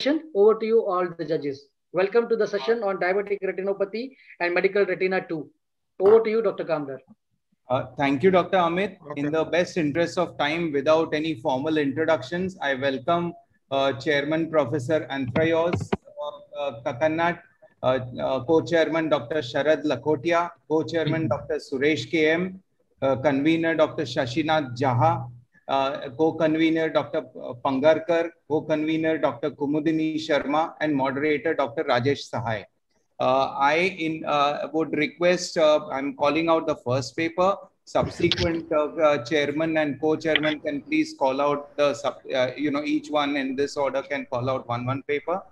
session. Over to you, all the judges. Welcome to the session on diabetic retinopathy and medical retina 2. Over to you, Dr. Kamdar. Thank you, Dr. Amit. In the best interest of time, without any formal introductions, I welcome Chairman Professor Anthrayos Kakannat, Co-Chairman Dr. Sharad Lakhotia, Co-Chairman Dr. Suresh KM, Convener Dr. Shashinath Jaha, Co-Convener Dr. Pangarkar, Co-Convener Dr. Kumudini Sharma, and Moderator Dr. Rajesh Sahai. I would request, I'm calling out the first paper. Subsequent chairman and co-chairman can please call out the, each one in this order can call out one paper.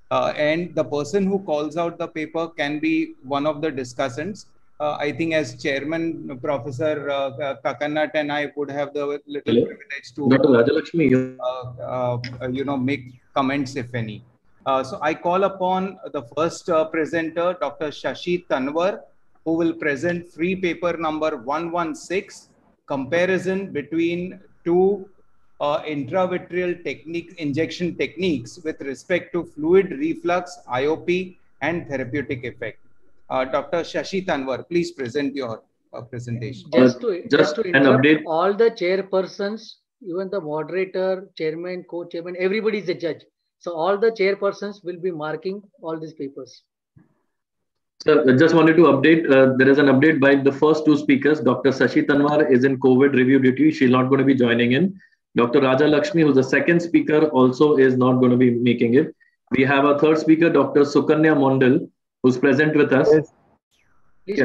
And the person who calls out the paper can be one of the discussants. I think as chairman, Professor Kakannat and I would have the little privilege to Dr. Rajalakshmi, make comments if any. So I call upon the first presenter, Dr. Shashi Tanwar, who will present free paper number 116, comparison between two intravitreal injection techniques with respect to fluid reflux, IOP, and therapeutic effect. Dr. Shashi Tanwar, please present your presentation. Just to interrupt, all the chairpersons, even the moderator, chairman, co-chairman, everybody is a judge. So all the chairpersons will be marking all these papers. Sir, I just wanted to update. There is an update by the first two speakers. Dr. Shashi Tanwar is in COVID review duty. She's not going to be joining in. Dr. Raja Lakshmi, who's the second speaker, also is not going to be making it. We have a third speaker, Dr. Sukanya Mondal, who's present with us. Yes.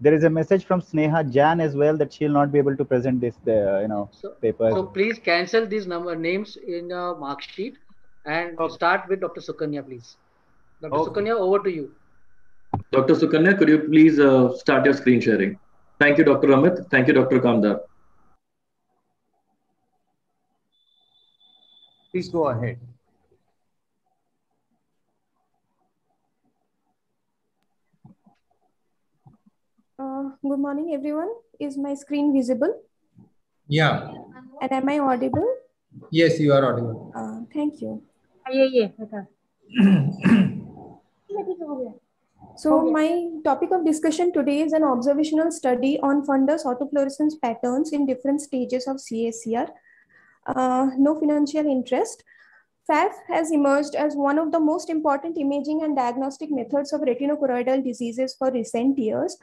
There is a message from Sneha Jan as well that she'll not be able to present this, paper. So please cancel these names in the mark sheet and start with Dr. Sukanya, please. Dr. Sukanya, over to you. Dr. Sukanya, could you please start your screen sharing? Thank you, Dr. Amit. Thank you, Dr. Kamdar. Please go ahead. Good morning, everyone. Is my screen visible? Yeah. And am I audible? Yes, you are audible. Thank you. So my topic of discussion today is an observational study on fundus autofluorescence patterns in different stages of CACR. No financial interest. FAF has emerged as one of the most important imaging and diagnostic methods of retinochoroidal diseases for recent years.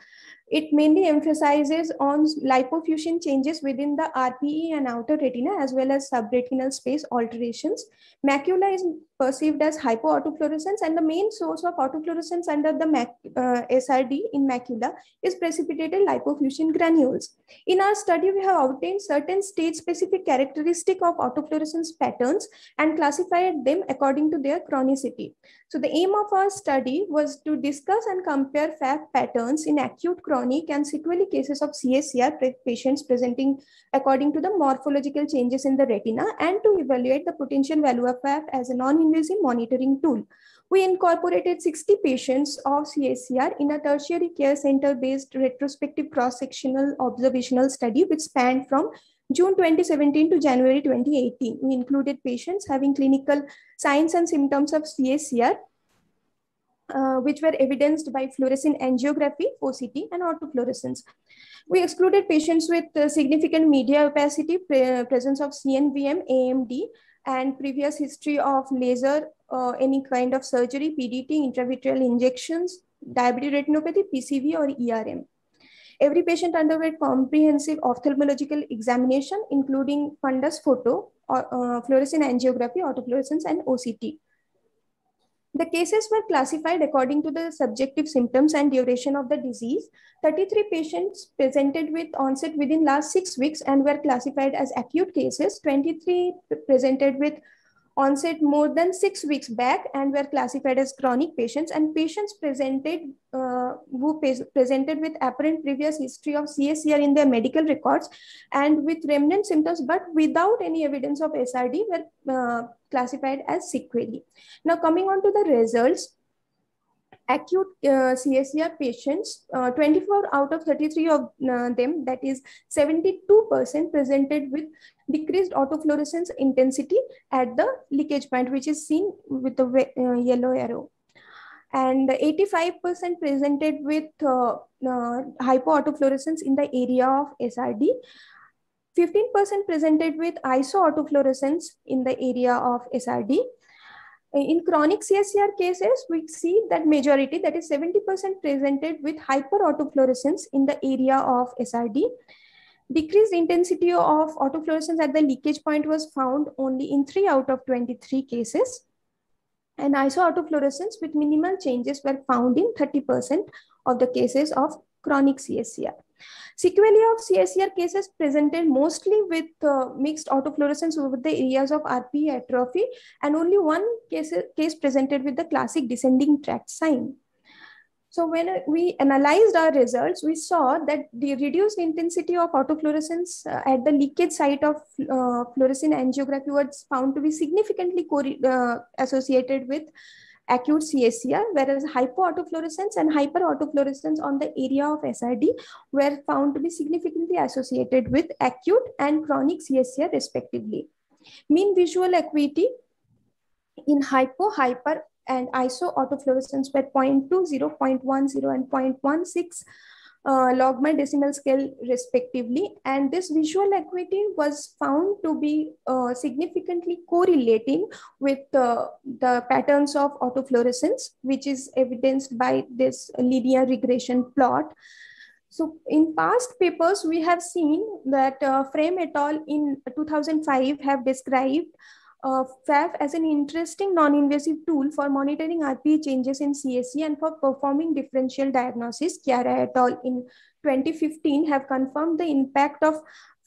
It mainly emphasizes on lipofuscin changes within the RPE and outer retina, as well as subretinal space alterations. Macula is perceived as hypoautofluorescence, and the main source of autofluorescence under the SRD in macula is precipitated lipofuscin granules. In our study, we have obtained certain stage-specific characteristics of autofluorescence patterns and classified them according to their chronicity. So the aim of our study was to discuss and compare FAF patterns in acute, chronic, and sequelae cases of CACR patients presenting according to the morphological changes in the retina, and to evaluate the potential value of FAF as a non-invasive monitoring tool. We incorporated 60 patients of CACR in a tertiary care center-based retrospective cross-sectional observational study which spanned from June 2017 to January 2018. We included patients having clinical signs and symptoms of CACR, which were evidenced by fluorescein angiography, OCT, and autofluorescence. We excluded patients with significant media opacity, presence of CNVM, AMD, and previous history of laser, any kind of surgery, PDT, intravitreal injections, diabetic retinopathy, PCV, or ERM. Every patient underwent comprehensive ophthalmological examination, including fundus photo, fluorescein angiography, autofluorescence, and OCT. The cases were classified according to the subjective symptoms and duration of the disease. 33 patients presented with onset within last 6 weeks and were classified as acute cases. 23 presented with onset more than 6 weeks back and were classified as chronic patients, and patients presented who presented with apparent previous history of CACR in their medical records and with remnant symptoms but without any evidence of SRD were classified as sequelae. Now coming on to the results, acute CSER patients, 24 out of 33 of them, that is 72%, presented with decreased autofluorescence intensity at the leakage point, which is seen with the yellow arrow. And 85% presented with hypoautofluorescence in the area of SRD. 15% presented with isoautofluorescence in the area of SRD. In chronic CSER cases, we see that majority, that is 70%, presented with hyperautofluorescence in the area of SRD. Decreased intensity of autofluorescence at the leakage point was found only in 3 out of 23 cases. And isoautofluorescence with minimal changes were found in 30% of the cases of chronic CSER. Sequelae of CSER cases presented mostly with mixed autofluorescence over the areas of RPE atrophy, and only one case presented with the classic descending tract sign. So when we analyzed our results, we saw that the reduced intensity of autofluorescence at the leakage site of fluorescein angiography was found to be significantly associated with acute CSER, whereas hypoautofluorescence and hyperautofluorescence on the area of SRD were found to be significantly associated with acute and chronic CSER respectively. Mean visual acuity in hypo, hyper, and isoautofluorescence were 0.20, 0.10, and 0.16 logMAR decimal scale respectively. And this visual acuity was found to be significantly correlating with the patterns of autofluorescence, which is evidenced by this linear regression plot. So in past papers, we have seen that Frame et al. In 2005 have described FAF as an interesting non-invasive tool for monitoring RPE changes in CSE and for performing differential diagnosis. Chiara et al. In 2015 have confirmed the impact of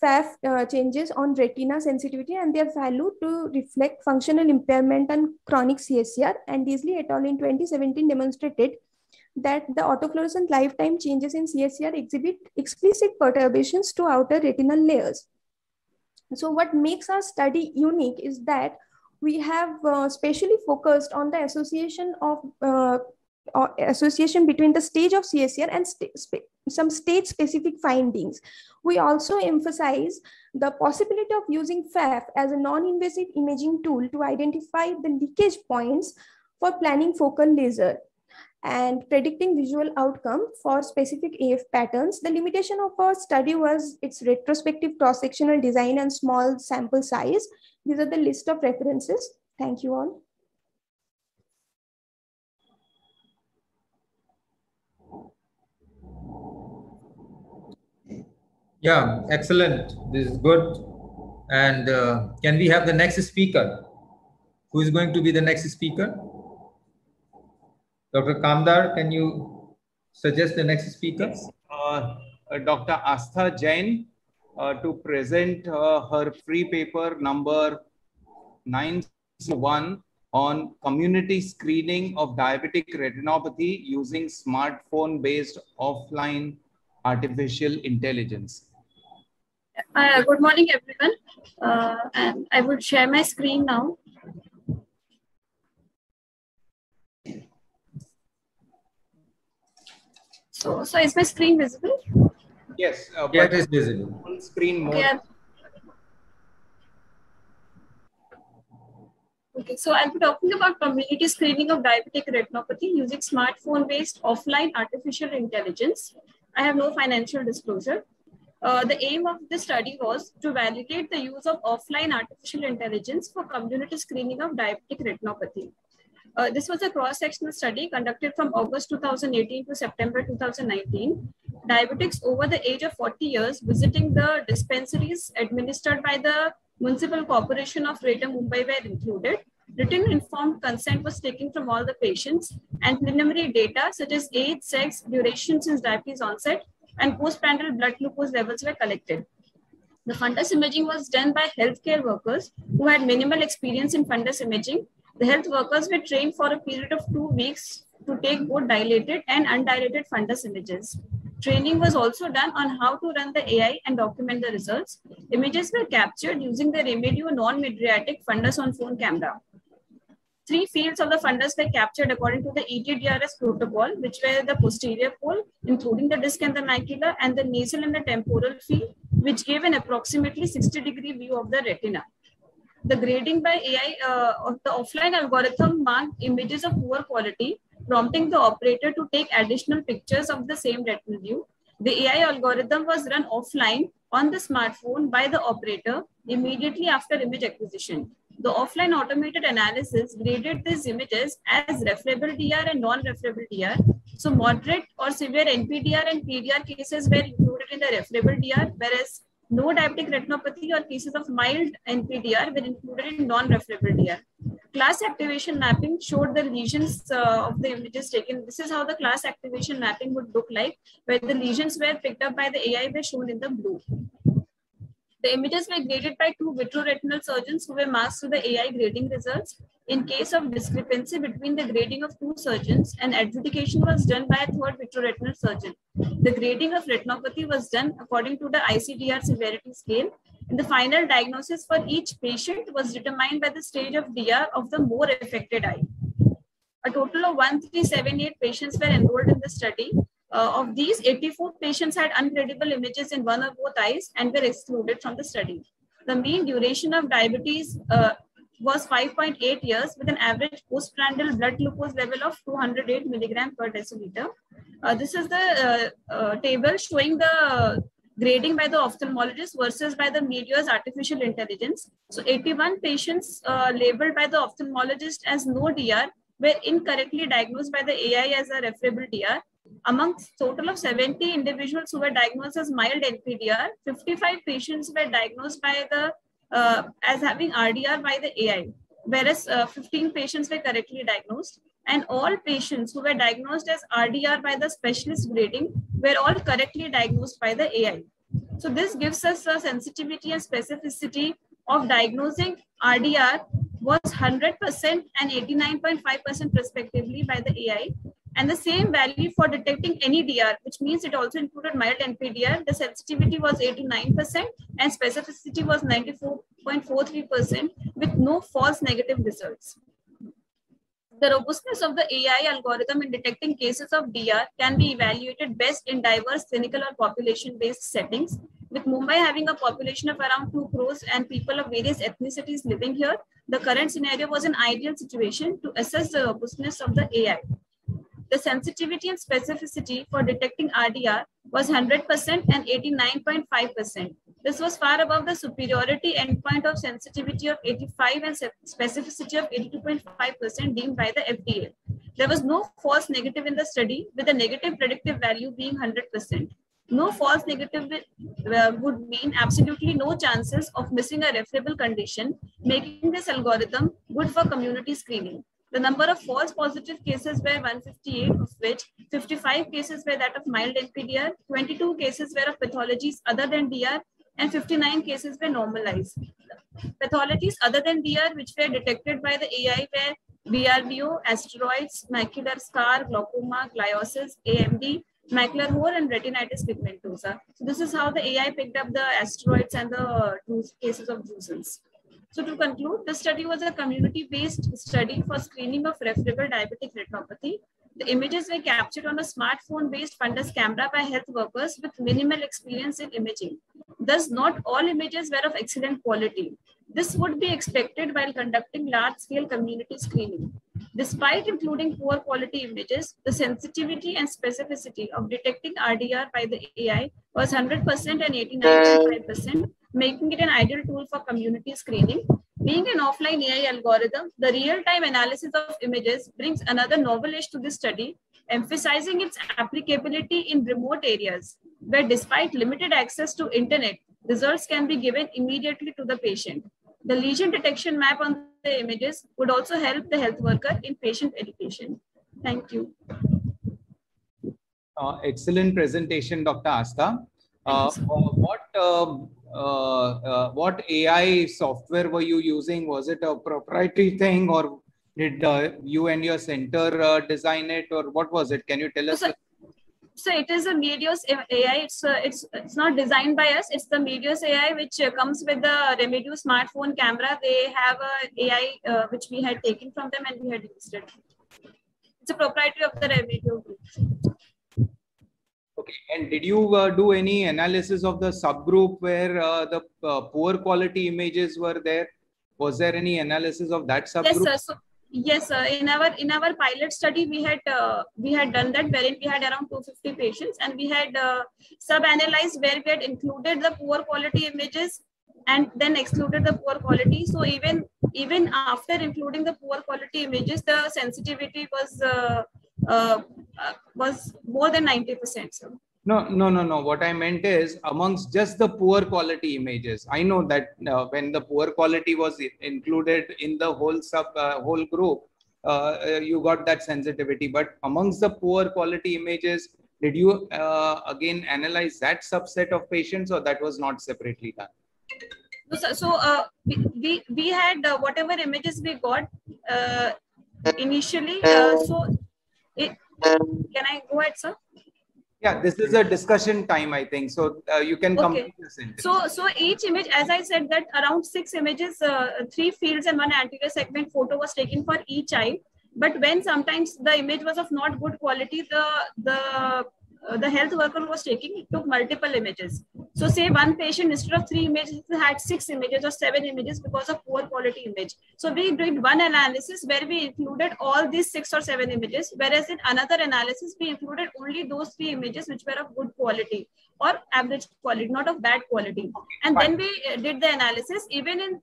FAF changes on retina sensitivity and their value to reflect functional impairment and chronic CSER. And Disley et al. In 2017 demonstrated that the autofluorescent lifetime changes in CSER exhibit explicit perturbations to outer retinal layers. So what makes our study unique is that we have specially focused on the association of association between the stage of CSER and some stage-specific findings. We also emphasize the possibility of using FAF as a non-invasive imaging tool to identify the leakage points for planning focal laser and predicting visual outcome for specific AF patterns. The limitation of our study was its retrospective cross-sectional design and small sample size. These are the list of references. Thank you all. Yeah, excellent. This is good. And can we have the next speaker? Who is going to be the next speaker? Dr. Kamdar, can you suggest the next speaker? Yes. Dr. Astha Jain to present her free paper number 901 on community screening of diabetic retinopathy using smartphone-based offline artificial intelligence. Good morning, everyone. And I will share my screen now. So is my screen visible? Yes. Yeah, it is visible. On screen mode. Okay. Okay, so I'll be talking about community screening of diabetic retinopathy using smartphone-based offline artificial intelligence. I have no financial disclosure. The aim of this study was to validate the use of offline artificial intelligence for community screening of diabetic retinopathy. This was a cross-sectional study conducted from August 2018 to September 2019. Diabetics over the age of 40 years visiting the dispensaries administered by the Municipal Corporation of Greater Mumbai were included. Written informed consent was taken from all the patients, and preliminary data such as age, sex, duration since diabetes onset, and postprandial blood glucose levels were collected. The fundus imaging was done by healthcare workers who had minimal experience in fundus imaging. The health workers were trained for a period of 2 weeks to take both dilated and undilated fundus images. Training was also done on how to run the AI and document the results. Images were captured using the Remedio non-mydriatic fundus on phone camera. 3 fields of the fundus were captured according to the ETDRS protocol, which were the posterior pole, including the disc and the macula, and the nasal and the temporal field, which gave an approximately 60-degree view of the retina. The grading by AI of the offline algorithm marked images of poor quality, prompting the operator to take additional pictures of the same retinal view. The AI algorithm was run offline on the smartphone by the operator immediately after image acquisition. The offline automated analysis graded these images as referable DR and non-referable DR. So moderate or severe NPDR and PDR cases were included in the referable DR, whereas no diabetic retinopathy or cases of mild NPDR were included in non-referable DR. Class activation mapping showed the lesions of the images taken. This is how the class activation mapping would look like, where the lesions were picked up by the AI were shown in the blue. The images were graded by 2 vitreoretinal surgeons who were masked to the AI grading results. In case of discrepancy between the grading of 2 surgeons, an adjudication was done by a 3rd vitreoretinal surgeon. The grading of retinopathy was done according to the ICDR severity scale, and the final diagnosis for each patient was determined by the stage of DR of the more affected eye. A total of 1378 patients were enrolled in the study. Of these, 84 patients had ungradable images in one or both eyes and were excluded from the study. The mean duration of diabetes was 5.8 years with an average postprandial blood glucose level of 208 milligram per deciliter. This is the table showing the grading by the ophthalmologist versus by the Medeor's artificial intelligence. So 81 patients labeled by the ophthalmologist as no DR were incorrectly diagnosed by the AI as a referable DR. Amongst total of 70 individuals who were diagnosed as mild NPDR, 55 patients were diagnosed by the as having RDR by the AI, whereas 15 patients were correctly diagnosed, and all patients who were diagnosed as RDR by the specialist grading were all correctly diagnosed by the AI. So this gives us a sensitivity and specificity of diagnosing RDR was 100% and 89.5% respectively by the AI. And the same value for detecting any DR, which means it also included mild NPDR, the sensitivity was 89% and specificity was 94.43% with no false negative results. The robustness of the AI algorithm in detecting cases of DR can be evaluated best in diverse clinical or population-based settings. With Mumbai having a population of around 2 crores and people of various ethnicities living here, the current scenario was an ideal situation to assess the robustness of the AI. The sensitivity and specificity for detecting RDR was 100% and 89.5%. This was far above the superiority endpoint of sensitivity of 85 and specificity of 82.5% deemed by the FDA. There was no false negative in the study, with a negative predictive value being 100%. No false negative would mean absolutely no chances of missing a referable condition, making this algorithm good for community screening. The number of false positive cases were 158, of which 55 cases were that of mild NPDR, 22 cases were of pathologies other than DR, and 59 cases were normalized. Pathologies other than DR which were detected by the AI were BRVO, asteroids, macular scar, glaucoma, gliosis, AMD, macular hole, and retinitis pigmentosa. So this is how the AI picked up the asteroids and the cases of drusen. So to conclude, the study was a community-based study for screening of referable diabetic retinopathy. The images were captured on a smartphone-based fundus camera by health workers with minimal experience in imaging. Thus, not all images were of excellent quality. This would be expected while conducting large-scale community screening. Despite including poor quality images, the sensitivity and specificity of detecting RDR by the AI was 100% and 89.5%, making it an ideal tool for community screening. Being an offline AI algorithm, the real-time analysis of images brings another novel edge to this study, emphasizing its applicability in remote areas, where despite limited access to internet, results can be given immediately to the patient. The lesion detection map on the images would also help the health worker in patient education. Thank you. Excellent presentation, Dr. Astha. What AI software were you using? Was it a proprietary thing, or did you and your center design it, or what was it? Can you tell us? So it is a Medios AI. It's not designed by us. It's the Medios AI, which comes with the Remedio smartphone camera. They have a AI which we had taken from them and we had used it. It's a proprietary of the Remedio group. Okay. And did you do any analysis of the subgroup where the poor quality images were there? Was there any analysis of that subgroup? Yes, sir. So, yes, sir. In our pilot study, we had done that, wherein we had around 250 patients, and we had sub-analyzed where we had included the poor quality images and then excluded the poor quality. So even after including the poor quality images, the sensitivity was more than 90%. So. No. What I meant is amongst just the poor quality images. I know that when the poor quality was included in the whole group, you got that sensitivity. But amongst the poor quality images, did you again analyze that subset of patients, or that was not separately done? So we had whatever images we got initially. Can I go ahead, sir? Yeah, this is a discussion time, I think. So you can complete the sentence. So each image, as I said, that around 6 images, 3 fields and 1 anterior segment photo was taken for each eye. But when sometimes the image was of not good quality, the health worker was taking, it took multiple images. So say one patient, instead of 3 images, had 6 images or 7 images because of poor quality image. So we did one analysis where we included all these 6 or 7 images, whereas in another analysis, we included only those 3 images which were of good quality or average quality, not of bad quality. And then we did the analysis.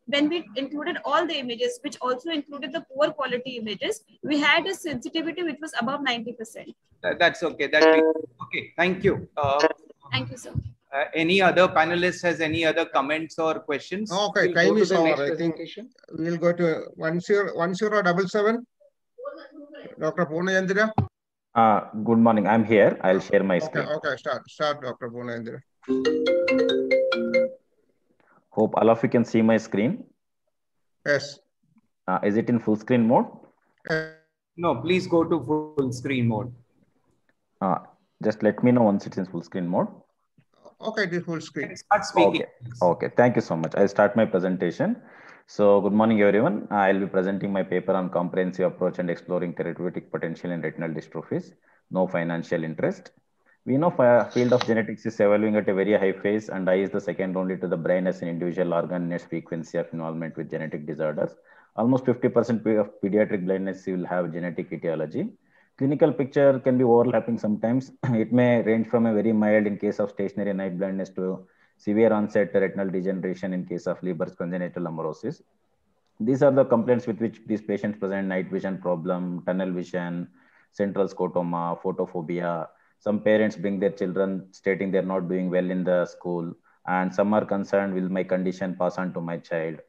When we included all the images, which also included the poor quality images, we had a sensitivity which was above 90%. That's okay. Okay. Thank you. Thank you, sir. Any other panelist has any other comments or questions? Okay, time is over. I think we'll go to 1077. Dr. Poonachandra. Good morning. I'm here. I'll share my screen. Okay. Start, Dr. Poonachandra. Hope all of you can see my screen. Yes. Is it in full screen mode? No, please go to full screen mode. Just let me know once it's in full screen mode. Okay, it is full screen. Start speaking. Okay. Thank you so much. I'll start my presentation. So good morning, everyone. I'll be presenting my paper on comprehensive approach and exploring therapeutic potential in retinal dystrophies. No financial interest. We know field of genetics is evolving at a very high phase, and eye is the second only to the brain as an individual organ in its frequency of involvement with genetic disorders. Almost 50% of pediatric blindness will have genetic etiology. Clinical picture can be overlapping sometimes. It may range from a very mild in case of stationary night blindness to severe onset retinal degeneration in case of Leber's congenital amaurosis. These are the complaints with which these patients present: night vision problem, tunnel vision, central scotoma, photophobia. Some parents bring their children stating they're not doing well in the school, and some are concerned, will my condition pass on to my child?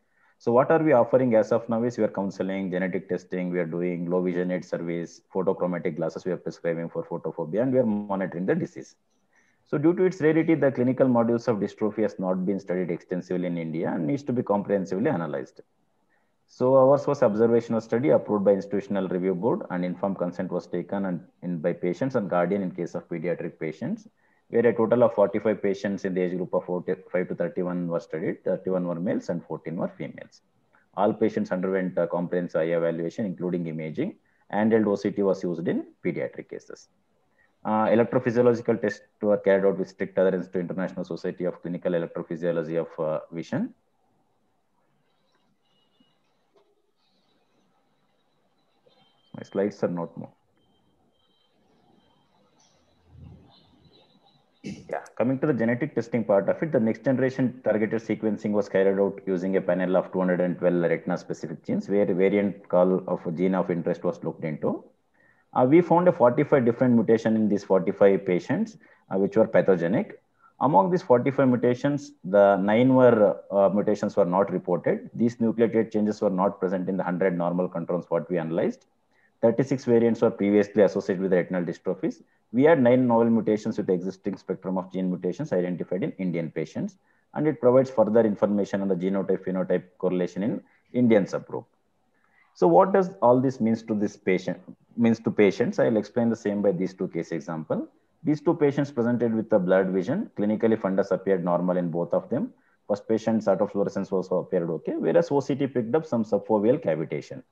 So what are we offering as of now is we are counseling, genetic testing, we are doing low vision aid surveys, photochromatic glasses we are prescribing for photophobia, and we are monitoring the disease. So due to its rarity, the clinical modules of dystrophy has not been studied extensively in India and needs to be comprehensively analyzed. So ours was observational study approved by institutional review board, and informed consent was taken by patients and guardian in case of pediatric patients, where a total of 45 patients in the age group of 45 to 31 were studied. 31 were males and 14 were females. All patients underwent comprehensive eye evaluation, including imaging, and OCT was used in pediatric cases. Electrophysiological tests were carried out with strict adherence to International Society of Clinical Electrophysiology of Vision. My slides are not more. Yeah, coming to the genetic testing part of it, the next generation targeted sequencing was carried out using a panel of 212 retina-specific genes, where a variant call of a gene of interest was looked into. We found a 45 different mutations in these 45 patients, which were pathogenic. Among these 45 mutations, the 9 mutations were not reported. These nucleotide changes were not present in the 100 normal controls what we analyzed. 36 variants were previously associated with retinal dystrophies. We had 9 novel mutations with the existing spectrum of gene mutations identified in Indian patients, and it provides further information on the genotype-phenotype correlation in Indian subgroup. So what does all this means to patients? I'll explain the same by these 2 case examples. These two patients presented with the blurred vision. Clinically, fundus appeared normal in both of them. First patient's autofluorescence also appeared okay, whereas OCT picked up some subfoveal cavitation.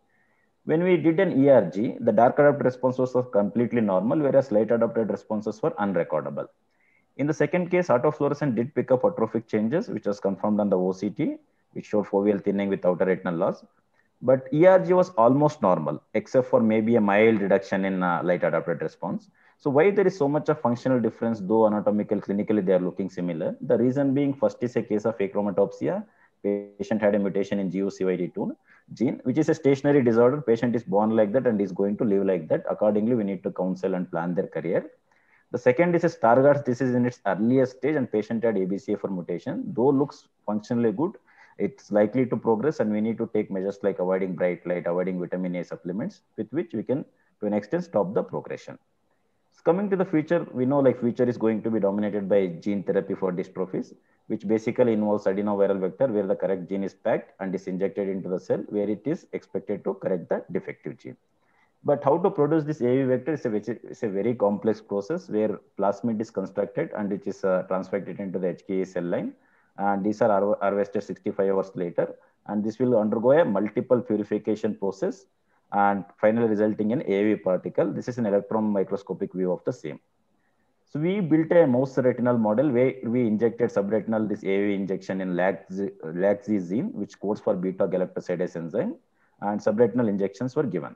When we did an ERG, the dark adapted responses were completely normal, whereas light adapted responses were unrecordable. In the second case, autofluorescence did pick up atrophic changes, which was confirmed on the OCT, which showed foveal thinning with outer retinal loss. But ERG was almost normal, except for maybe a mild reduction in light adapted response. So why there is so much of functional difference, though anatomical, clinically they are looking similar? The reason being, first is a case of achromatopsia. Patient had a mutation in GUCYD2 gene, which is a stationary disorder. Patient is born like that and is going to live like that. Accordingly, we need to counsel and plan their career. The second is a Stargardt's disease in its earliest stage, and patient had ABCA4 mutation. Though looks functionally good, it's likely to progress, and we need to take measures like avoiding bright light, avoiding vitamin A supplements, with which we can, to an extent, stop the progression. Coming to the future, we know like future is going to be dominated by gene therapy for dystrophies, which basically involves adenoviral vector where the correct gene is packed and is injected into the cell where it is expected to correct the defective gene. But how to produce this AAV vector is a very complex process where plasmid is constructed and it is transfected into the HKA cell line. And these are harvested 65 hours later. And this will undergo a multiple purification process and finally resulting in AAV particle. This is an electron microscopic view of the same. So we built a mouse retinal model where we injected subretinal this AAV injection in LAGZ gene, which codes for beta-galactosidase enzyme, and subretinal injections were given.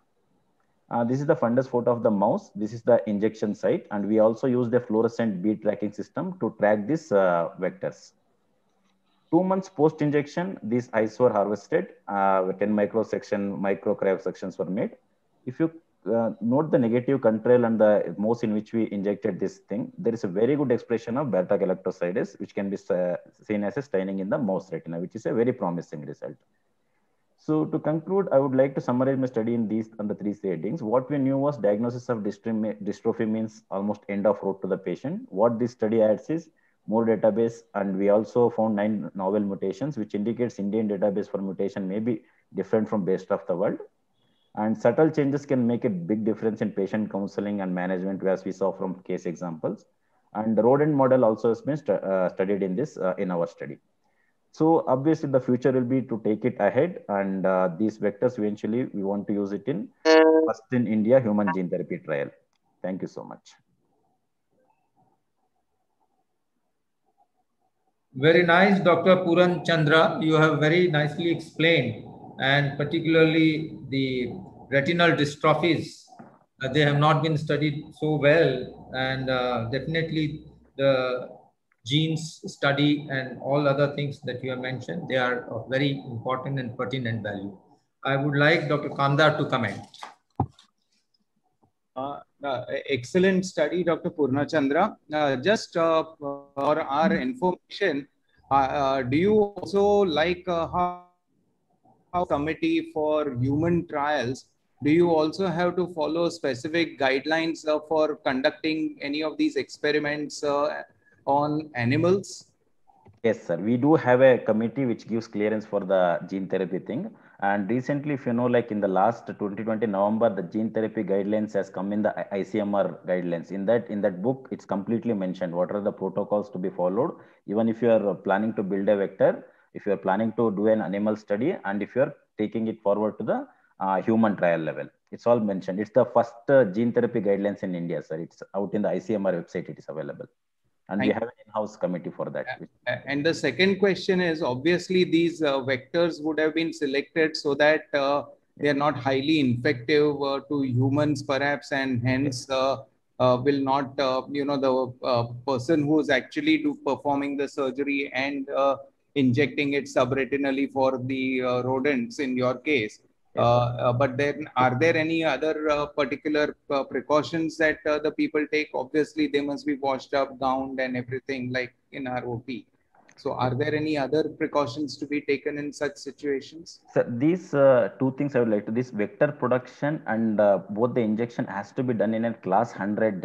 This is the fundus photo of the mouse. This is the injection site, and we also used a fluorescent bead tracking system to track these vectors. 2 months post-injection, these eyes were harvested. 10 microcryo sections were made. If you note the negative control and the mouse in which we injected this thing, there is a very good expression of beta-galactosidase, which can be seen as a staining in the mouse retina, which is a very promising result. So to conclude, I would like to summarize my study in these under 3 headings. What we knew was diagnosis of dystrophy means almost end of road to the patient. What this study adds is more database, and we also found 9 novel mutations, which indicates Indian database for mutation may be different from best of the world. And subtle changes can make a big difference in patient counseling and management, as we saw from case examples. And the rodent model also has been studied in this in our study. So obviously the future will be to take it ahead, and these vectors eventually we want to use it in first in India human gene therapy trial. Thank you so much. Very nice, Dr. Puran Chandra. You have very nicely explained, and particularly the retinal dystrophies. They have not been studied so well, and definitely the genes study and all other things that you have mentioned, they are of very important and pertinent value. I would like Dr. Kandar to comment. Excellent study, Dr. Purnachandra. Just for our information, do you also like how committee for human trials, do you also have to follow specific guidelines for conducting any of these experiments on animals? Yes, sir. We do have a committee which gives clearance for the gene therapy thing. And recently, if you know, like in the last 2020 November, the gene therapy guidelines has come in the ICMR guidelines. In that book, it's completely mentioned what are the protocols to be followed. Even if you are planning to build a vector, if you are planning to do an animal study, and if you are taking it forward to the human trial level, it's all mentioned. It's the first gene therapy guidelines in India, sir. It's out in the ICMR website. It is available. And we have an in-house committee for that. And the second question is, obviously, these vectors would have been selected so that they are not highly infective to humans, perhaps, and hence will not, the person who is actually performing the surgery and injecting it subretinally for the rodents in your case. But then, are there any other particular precautions that the people take? Obviously, they must be washed up, gowned, and everything like in our OP. So, are there any other precautions to be taken in such situations? So these two things I would like to, this vector production and both the injection has to be done in a class 100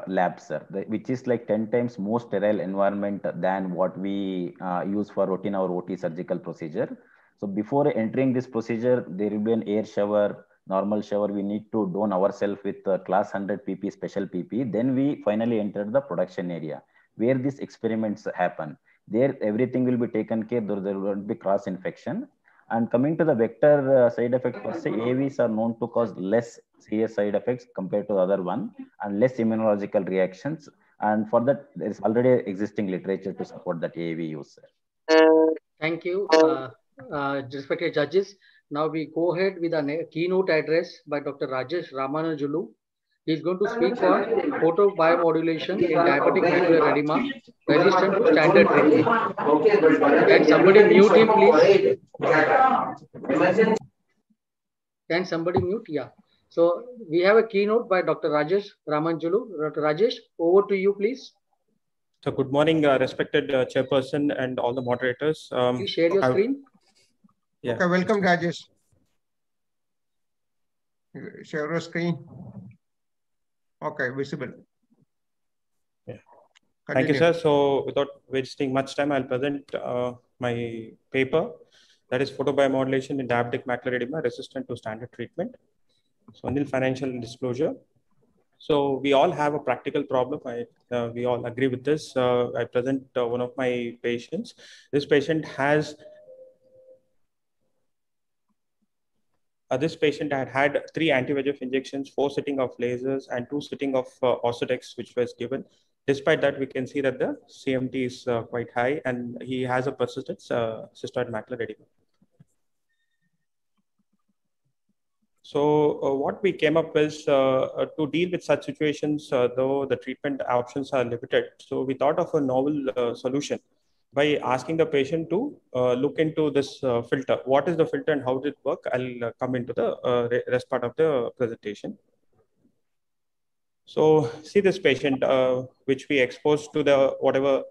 lab, sir, which is like 10 times more sterile environment than what we use for routine or OT surgical procedure. So before entering this procedure, there will be an air shower, normal shower, we need to don ourselves with class 100 pp, special pp. Then we finally entered the production area where these experiments happen. There, everything will be taken care. There won't be cross infection. And coming to the vector side effect per se, AAVs are known to cause less serious side effects compared to the other one and less immunological reactions. And for that, there is already existing literature to support that AAV use. Thank you, respected judges. Now we go ahead with a keynote address by Dr. Rajesh Ramanujulu. He is going to speak on photobiomodulation in diabetic macular edema resistant to standard treatment. Can somebody mute him, please? Can somebody mute? Yeah. So we have a keynote by Dr. Rajesh Ramanujulu. Dr. Rajesh, over to you, please. So good morning, respected chairperson and all the moderators. Please share your screen. Yeah. Okay, welcome, Rajesh. Share your screen. Okay, visible. Yeah. Thank you, sir. So without wasting much time, I'll present my paper. That is photobiomodulation in diabetic macular edema resistant to standard treatment. So nil financial disclosure. So we all have a practical problem. We all agree with this. I present one of my patients. This patient has had 3 anti-VEGF injections, 4 sitting of lasers, and 2 sitting of Ozurdex, which was given. Despite that, we can see that the CMT is quite high, and he has a persistent cystoid macular edema. So what we came up with to deal with such situations, though the treatment options are limited, so we thought of a novel solution by asking the patient to look into this filter. What is the filter and how did it work? I'll come into the rest part of the presentation. So see this patient, which we exposed to the whatever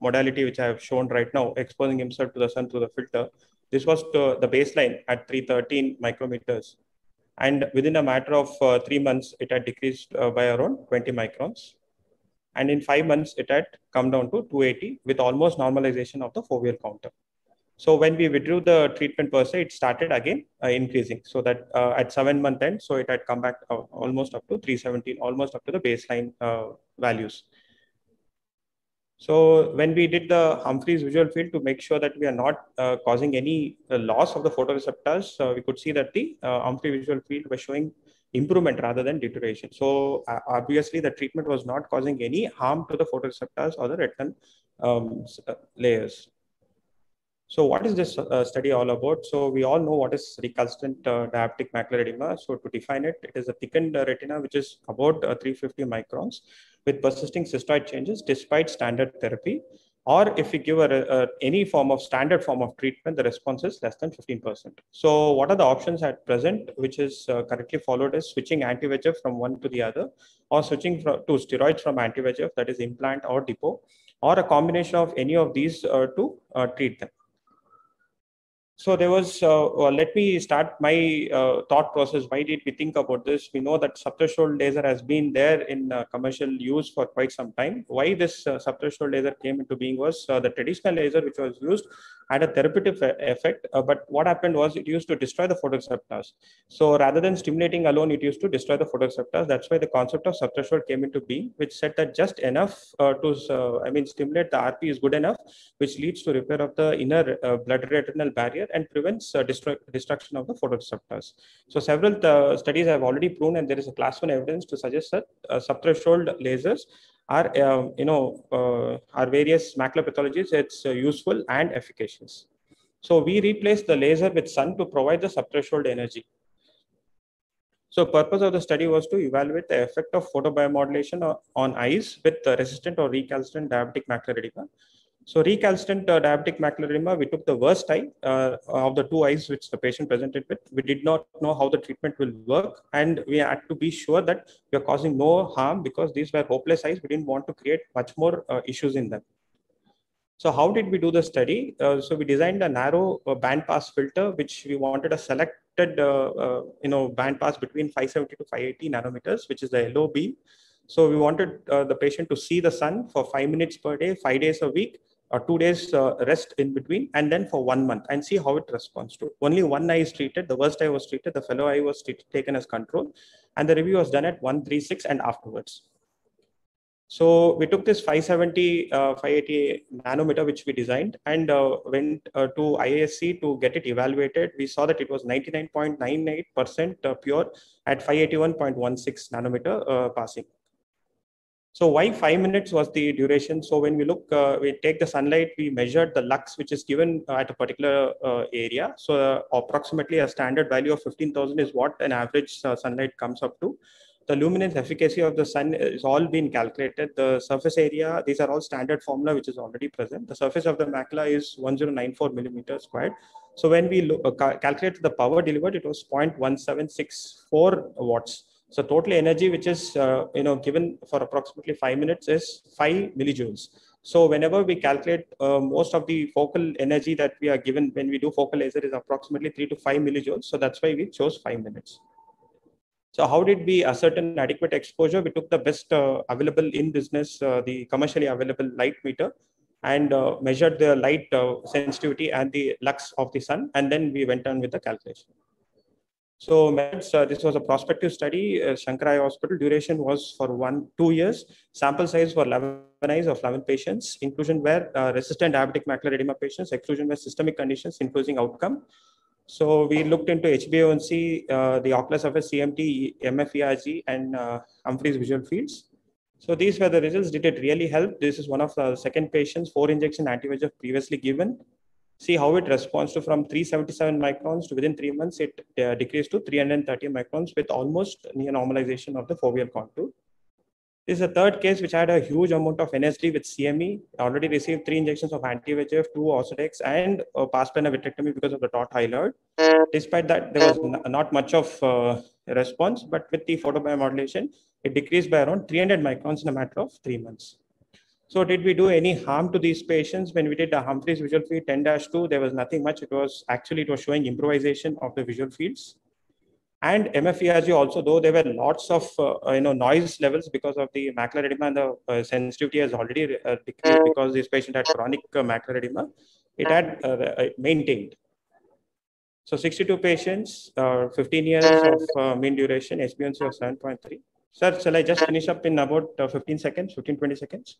modality which I have shown right now, exposing himself to the sun through the filter. This was the baseline at 313 micrometers. And within a matter of 3 months, it had decreased by around 20 microns. And in 5 months, it had come down to 280 with almost normalization of the foveal counter. So when we withdrew the treatment per se, it started again increasing. So that at 7 month end, so it had come back almost up to 317, almost up to the baseline values. So when we did the Humphreys visual field to make sure that we are not causing any loss of the photoreceptors, we could see that the Humphrey visual field was showing improvement rather than deterioration. So obviously the treatment was not causing any harm to the photoreceptors or the retinal layers. So what is this study all about? So we all know what is recalcitrant diabetic macular edema. So to define it, it is a thickened retina which is about 350 microns with persisting cystoid changes despite standard therapy. Or if we give any form of standard form of treatment, the response is less than 15%. So what are the options at present, which is currently followed is switching anti-VEGF from one to the other, or switching to steroids from anti-VEGF, that is implant or depot, or a combination of any of these to treat them. So there was, let me start my thought process. Why did we think about this? We know that subthreshold laser has been there in commercial use for quite some time. Why this subthreshold laser came into being was the traditional laser which was used had a therapeutic effect, but what happened was it used to destroy the photoreceptors. So rather than stimulating alone, it used to destroy the photoreceptors. That's why the concept of subthreshold came into being, which said that just enough to stimulate the RP is good enough, which leads to repair of the inner blood retinal barrier and prevents destruction of the photoreceptors. So several studies have already proven, and there is a class 1 evidence to suggest that subthreshold lasers are, are various macular pathologies. It's useful and efficacious. So we replaced the laser with sun to provide the subthreshold energy. So purpose of the study was to evaluate the effect of photobiomodulation on eyes with resistant or recalcitrant diabetic macular edema. So recalcitrant diabetic macular edema, we took the worst eye of the 2 eyes which the patient presented with. We did not know how the treatment will work, and we had to be sure that we are causing no harm because these were hopeless eyes. We didn't want to create much more issues in them. So how did we do the study? So we designed a narrow bandpass filter, which we wanted a selected bandpass between 570 to 580 nanometers, which is the yellow beam. So we wanted the patient to see the sun for 5 minutes per day, 5 days a week, 2 days rest in between, and then for 1 month, and see how it responds to it. Only one eye is treated. The worst eye was treated. The fellow eye was taken as control, and the review was done at 136 and afterwards. So we took this 580 nanometer, which we designed, and went to IASC to get it evaluated. We saw that it was 99.98% pure at 581.16 nanometer passing. So why 5 minutes was the duration? So when we look, we take the sunlight, we measured the lux, which is given at a particular area. So approximately a standard value of 15,000 is what an average sunlight comes up to. The luminance efficacy of the sun is all been calculated. The surface area, these are all standard formula, which is already present. The surface of the macula is 1094 millimeters squared. So when we calculate the power delivered, it was 0.1764 watts. So total energy, which is given for approximately 5 minutes, is 5 millijoules. So whenever we calculate, most of the focal energy that we are given when we do focal laser is approximately 3 to 5 millijoules. So that's why we chose 5 minutes. So how did we ascertain adequate exposure? We took the best available in business, the commercially available light meter, and measured the light sensitivity and the lux of the sun, and then we went on with the calculation. So this was a prospective study, Shankar Eye Hospital. Duration was for 2 years. Sample size for 11 eyes of 11 patients. Inclusion were resistant diabetic macular edema patients. Exclusion were systemic conditions influencing outcome. So we looked into HbA1c, the ocular surface CMT, MFERG, and Humphreys visual fields. So these were the results. Did it really help? This is one of the second patients, 4 injection anti-VEGF previously given. See how it responds to from 377 microns to within 3 months, it decreased to 330 microns with almost near normalization of the foveal contour. This is a third case which had a huge amount of NSD with CME, already received 3 injections of anti-VEGF, 2 Ozurdex, and pars plana vitrectomy because of the taut hyaloid. Despite that, there was not much of response, but with the photobiomodulation, it decreased by around 300 microns in a matter of 3 months. So did we do any harm to these patients? When we did the Humphreys visual field 10-2, there was nothing much. It was showing improvisation of the visual fields. And MFERG also, though there were lots of noise levels because of the macular edema, and the sensitivity has already decreased because this patient had chronic macular edema, it had maintained. So 62 patients, 15 years of mean duration, HbA1c of 7.3. Sir, shall I just finish up in about 15 seconds, 15-20 seconds?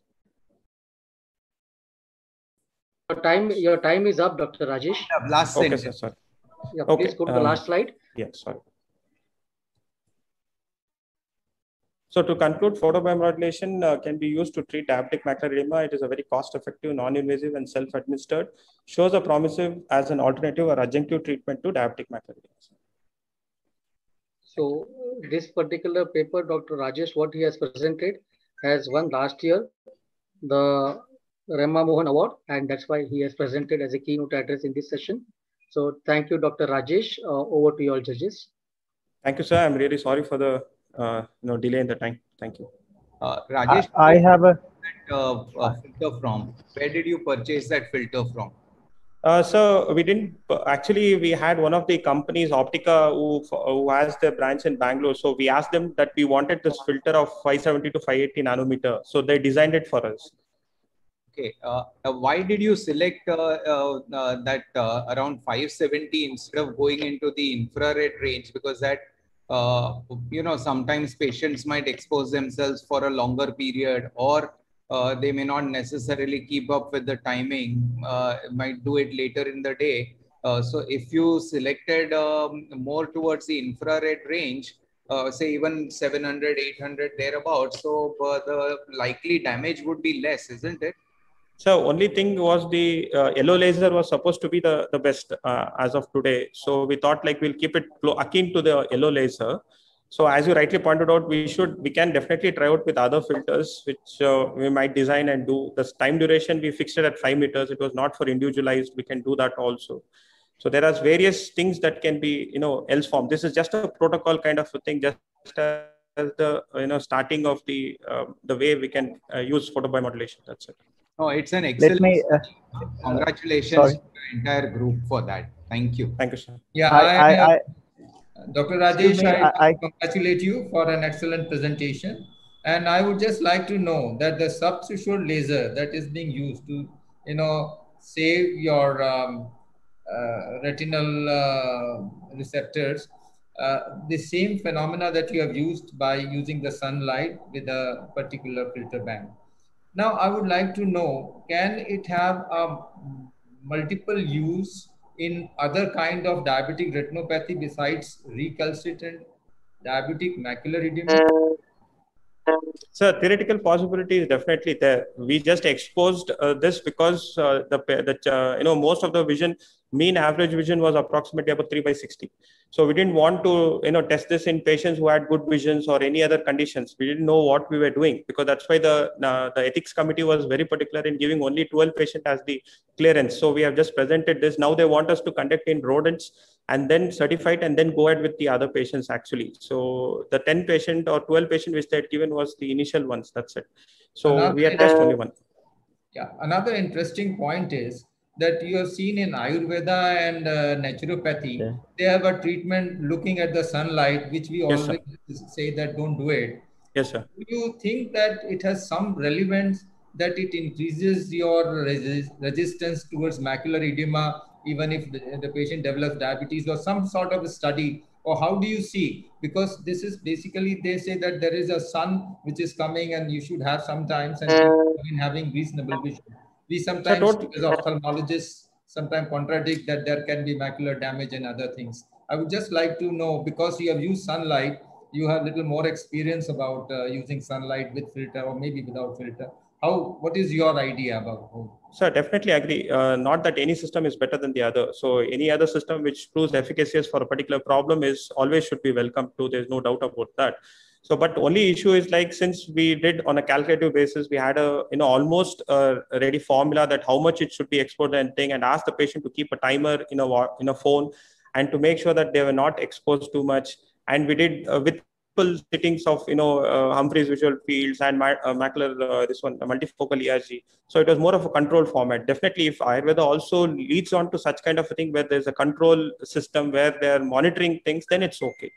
Your time is up, Dr. Rajesh. Last okay, sentence. Sir, sorry. Yeah, please okay. Go to the last slide. Yeah, sorry. So to conclude, photobiomodulation can be used to treat diabetic macular edema. It is a very cost-effective, non-invasive, and self-administered. Shows a promising as an alternative or adjunctive treatment to diabetic macular edema. So this particular paper, Dr. Rajesh, what he has presented, has won last year the Rama Mohan Award, and that's why he has presented as a keynote address in this session. So thank you, Dr. Rajesh. Over to you all judges. Thank you, sir. I'm really sorry for the delay in the time. Thank you. Rajesh, I have a filter from. Where did you purchase that filter from? So we didn't actually. We had one of the companies, Optica, who has their branch in Bangalore. So we asked them that we wanted this filter of 570 to 580 nanometer. So they designed it for us. Okay. Why did you select that around 570 instead of going into the infrared range? Because that, sometimes patients might expose themselves for a longer period, or they may not necessarily keep up with the timing, might do it later in the day. So if you selected more towards the infrared range, say even 700, 800 thereabouts, so the likely damage would be less, isn't it? So only thing was the yellow laser was supposed to be the best as of today. So we thought we'll keep it akin to the yellow laser. So as you rightly pointed out, we can definitely try out with other filters, which we might design and do. The time duration, we fixed it at 5 meters. It was not for individualized. We can do that also. So there are various things that can be, else form. This is just a protocol kind of a thing, just as the, starting of the way we can use photobiomodulation. That's it. Oh, it's an excellent. Congratulations to the entire group for that. Thank you. Thank you, sir. Yeah, Dr. Rajesh, I congratulate you for an excellent presentation. And I would just like to know that the subthreshold laser that is being used to save your retinal receptors. The same phenomena that you have used by using the sunlight with a particular filter bank. Now, I would like to know, can it have a multiple use in other kind of diabetic retinopathy besides recalcitrant diabetic macular edema? So theoretical possibility is definitely there. We just exposed this because most of the vision, mean average vision was approximately about 3/60. So we didn't want to test this in patients who had good visions or any other conditions. We didn't know what we were doing, because that's why the ethics committee was very particular in giving only 12 patients as the clearance. So we have just presented this. Now they want us to conduct in rodents and then certify it and then go ahead with the other patients actually. So the 10 patient or 12 patient which they had given was the initial ones. That's it. So we had tested only one. Yeah. Another interesting point is that you have seen in Ayurveda and naturopathy, they have a treatment looking at the sunlight, which we always say that don't do it. Yes, sir. Do you think that it has some relevance that it increases your resistance towards macular edema, even if the patient develops diabetes, or some sort of a study? Or how do you see? Because this is basically, they say that there is a sun which is coming and you should have sometimes, and having reasonable vision. We sometimes, as ophthalmologists, sometimes contradict that there can be macular damage and other things. I would just like to know, because you have used sunlight, you have a little more experience about using sunlight with filter or maybe without filter. What is your idea about home? So definitely agree. Not that any system is better than the other. So any other system which proves efficacious for a particular problem is always should be welcome to. There's no doubt about that. So, but only issue is like, since we did on a calculative basis, we had a almost a ready formula that how much it should be exposed and thing, and ask the patient to keep a timer in a phone and to make sure that they were not exposed too much. And we did with sittings of Humphrey's visual fields and macular this one multifocal ERG. So it was more of a control format. Definitely, if Ayurveda also leads on to such kind of a thing where there's a control system where they're monitoring things, then it's okay.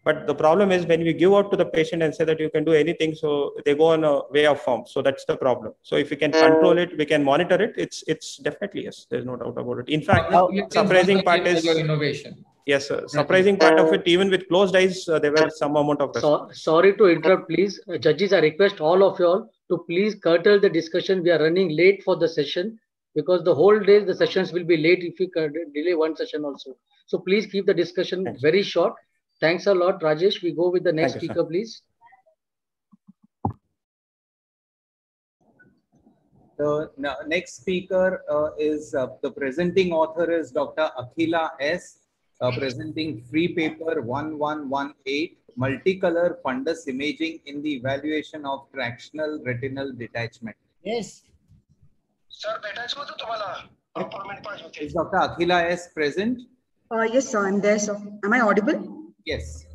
But the problem is when we give out to the patient and say that you can do anything, so they go on a way of form. So that's the problem. So if we can control it, we can monitor it. It's definitely yes. There's no doubt about it. In fact, surprising part is your innovation. Yes, sir. Surprising part of it, even with closed eyes, there were some amount of response. Sorry to interrupt, please. Judges, I request all of you all to please curtail the discussion. We are running late for the session because the whole day the sessions will be late if you delay one session also. So please keep the discussion very short. Thanks a lot, Rajesh. We go with the next speaker, please. The next speaker is the presenting author is Dr. Akhila S. Presenting free paper 1118, multicolor fundus imaging in the evaluation of tractional retinal detachment. Yes. Sir, is Dr. Akhila S. present? Yes, sir, I'm there, sir. Am I audible? Yes.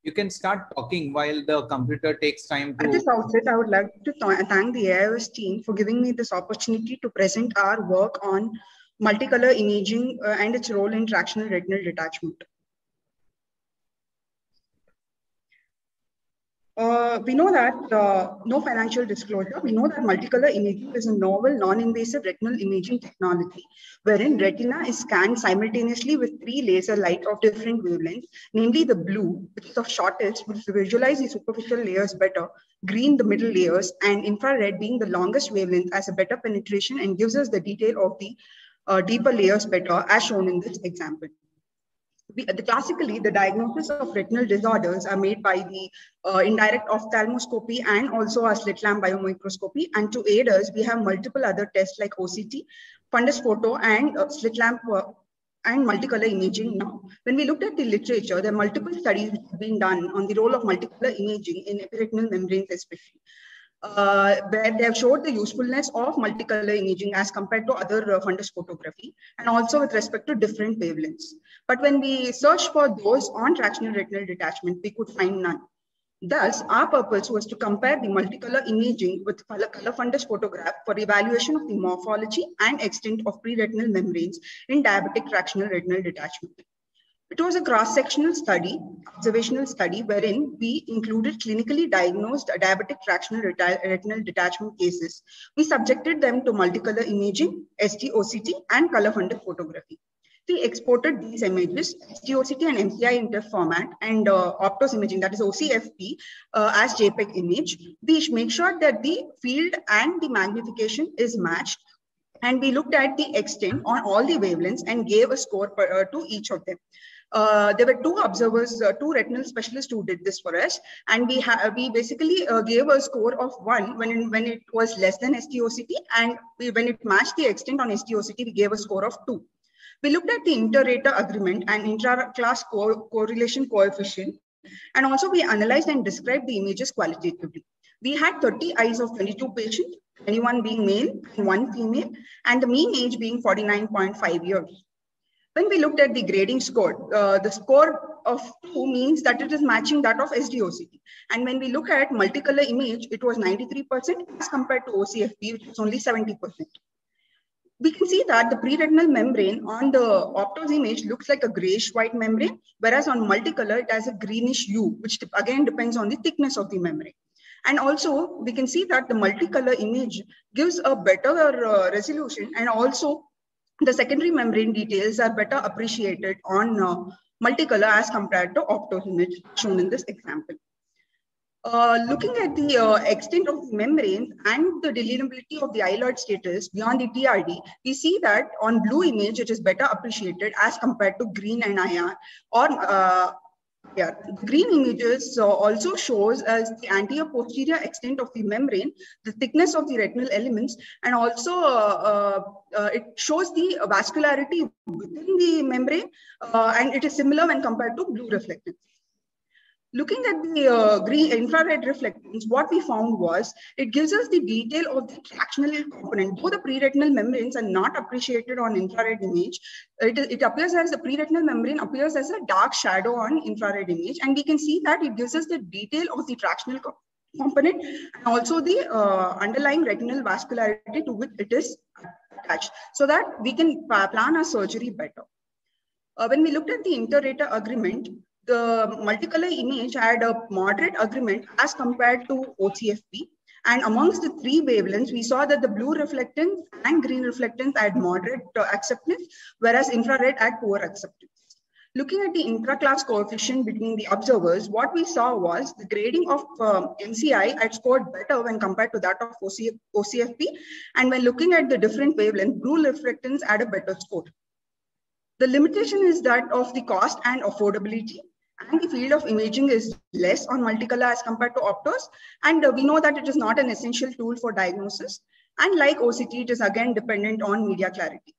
You can start talking while the computer takes time to... At this outset, I would like to thank the AIOS team for giving me this opportunity to present our work on multicolor imaging and its role in tractional retinal detachment. We know that, no financial disclosure, we know that multicolor imaging is a novel, non-invasive retinal imaging technology, wherein retina is scanned simultaneously with 3 laser light of different wavelengths, namely the blue, which is of shortest, which visualize the superficial layers better, green, the middle layers, and infrared being the longest wavelength as a better penetration and gives us the detail of the deeper layers better, as shown in this example. Classically, the diagnosis of retinal disorders are made by the indirect ophthalmoscopy and also a slit lamp biomicroscopy. And to aid us, we have multiple other tests like OCT, fundus photo, and slit lamp and multicolor imaging now. When we looked at the literature, there are multiple studies which have been done on the role of multicolor imaging in epiretinal membranes especially. Where they have showed the usefulness of multicolor imaging as compared to other fundus photography, and also with respect to different wavelengths. But when we searched for those on tractional retinal detachment, we could find none. Thus, our purpose was to compare the multicolor imaging with color fundus photograph for evaluation of the morphology and extent of preretinal membranes in diabetic tractional retinal detachment. It was a cross-sectional study, observational study, wherein we included clinically diagnosed diabetic fractional retinal detachment cases. We subjected them to multicolor imaging, ST-OCT, and color-funded photography. We exported these images, ST-OCT and MCI inter format, and Optos imaging, that is OCFP, as JPEG image. We make sure that the field and the magnification is matched. And we looked at the extent on all the wavelengths and gave a score to each of them. There were two observers, two retinal specialists who did this for us, and we basically gave a score of 1 when it was less than ST-OCT, and when it matched the extent on ST-OCT, we gave a score of 2. We looked at the inter-rater agreement and intra-class correlation coefficient, and also we analyzed and described the images qualitatively. We had 30 eyes of 22 patients, 21 being male and 1 female, and the mean age being 49.5 years. When we looked at the grading score, the score of 2 means that it is matching that of ST-OCT. And when we look at multicolor image, it was 93% as compared to OCFP, which is only 70%. We can see that the pre-retinal membrane on the Optos image looks like a grayish-white membrane, whereas on multicolor, it has a greenish hue, which again depends on the thickness of the membrane. And also, we can see that the multicolor image gives a better resolution, and also the secondary membrane details are better appreciated on multicolor as compared to Optos image shown in this example. Looking at the extent of the membrane and the delineability of the iloid status beyond the TRD, we see that on blue image, it is better appreciated as compared to green and IR. Or the green images also shows as the anterior posterior extent of the membrane, the thickness of the retinal elements, and also it shows the vascularity within the membrane, and it is similar when compared to blue reflectance. Looking at the green infrared reflectance, what we found was it gives us the detail of the tractional component. Though the pre-retinal membranes are not appreciated on infrared image, it appears as the pre-retinal membrane appears as a dark shadow on infrared image, and we can see that it gives us the detail of the tractional component and also the underlying retinal vascularity to which it is attached, so that we can plan our surgery better. When we looked at the inter-rater agreement, the multicolor image had a moderate agreement as compared to OCFP. And amongst the 3 wavelengths, we saw that the blue reflectance and green reflectance had moderate acceptance, whereas infrared had poor acceptance. Looking at the intra-class coefficient between the observers, what we saw was the grading of MCI had scored better when compared to that of OCFP. And when looking at the different wavelengths, blue reflectance had a better score. The limitation is that of the cost and affordability, and the field of imaging is less on multicolor as compared to Optos. And we know that it is not an essential tool for diagnosis. And like OCT, it is again dependent on media clarity.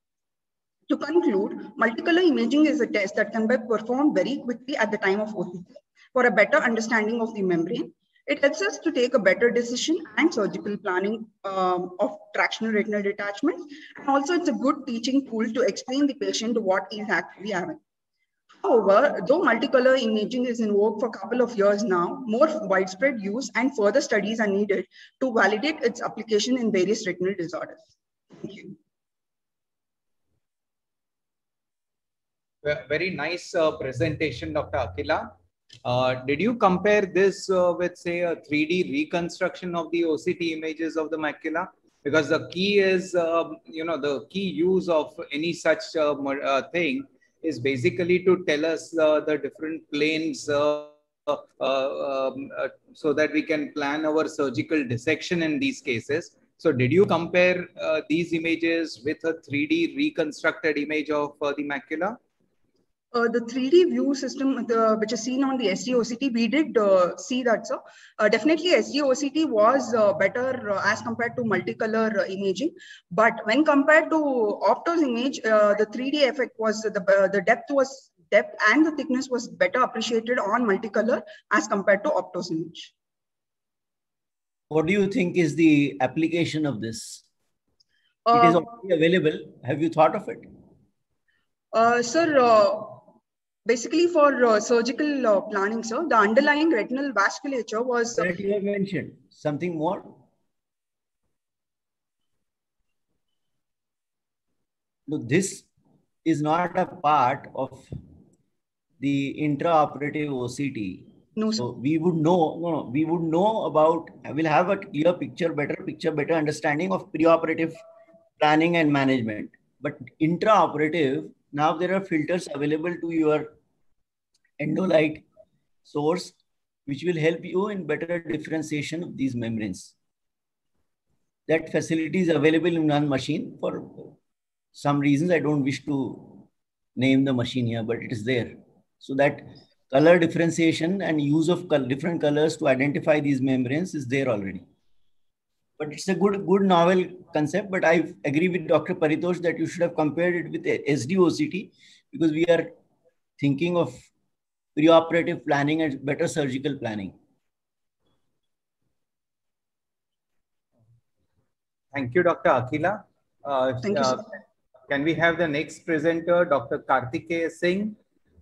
To conclude, multicolor imaging is a test that can be performed very quickly at the time of OCT for a better understanding of the membrane. It helps us to take a better decision and surgical planning of tractional retinal detachment. And also, it's a good teaching tool to explain the patient what is actually having. However, though multicolor imaging is in vogue for a couple of years now, more widespread use and further studies are needed to validate its application in various retinal disorders. Thank you. Very nice presentation, Dr. Akila. Did you compare this with, say, a 3D reconstruction of the OCT images of the macula? Because the key is, the key use of any such thing is basically to tell us the different planes so that we can plan our surgical dissection in these cases. So did you compare these images with a 3D reconstructed image of the macula? The 3D view system, which is seen on the ST-OCT, we did see that, sir. Definitely, ST-OCT was better as compared to multicolor imaging. But when compared to Optos image, the 3D effect was the depth and the thickness was better appreciated on multicolor as compared to Optos image. What do you think is the application of this? It is already available. Have you thought of it? Sir, basically for surgical planning, sir, the underlying retinal vasculature was... That you have mentioned. Something more? No, this is not a part of the intraoperative OCT. No, so we would know, we would know about, we'll have a clear picture, better understanding of preoperative planning and management. But intraoperative, now there are filters available to your endolight source, which will help you in better differentiation of these membranes. That facility is available in one machine. For some reasons, I don't wish to name the machine here, but it is there. So that color differentiation and use of different colors to identify these membranes is there already. But it's a good novel concept. But I agree with Dr. Paritosh that you should have compared it with SD-OCT, because we are thinking of preoperative planning and better surgical planning. Thank you, Dr. Akhila. Thank you, sir. Can we have the next presenter, Dr. Kartikeya Singh,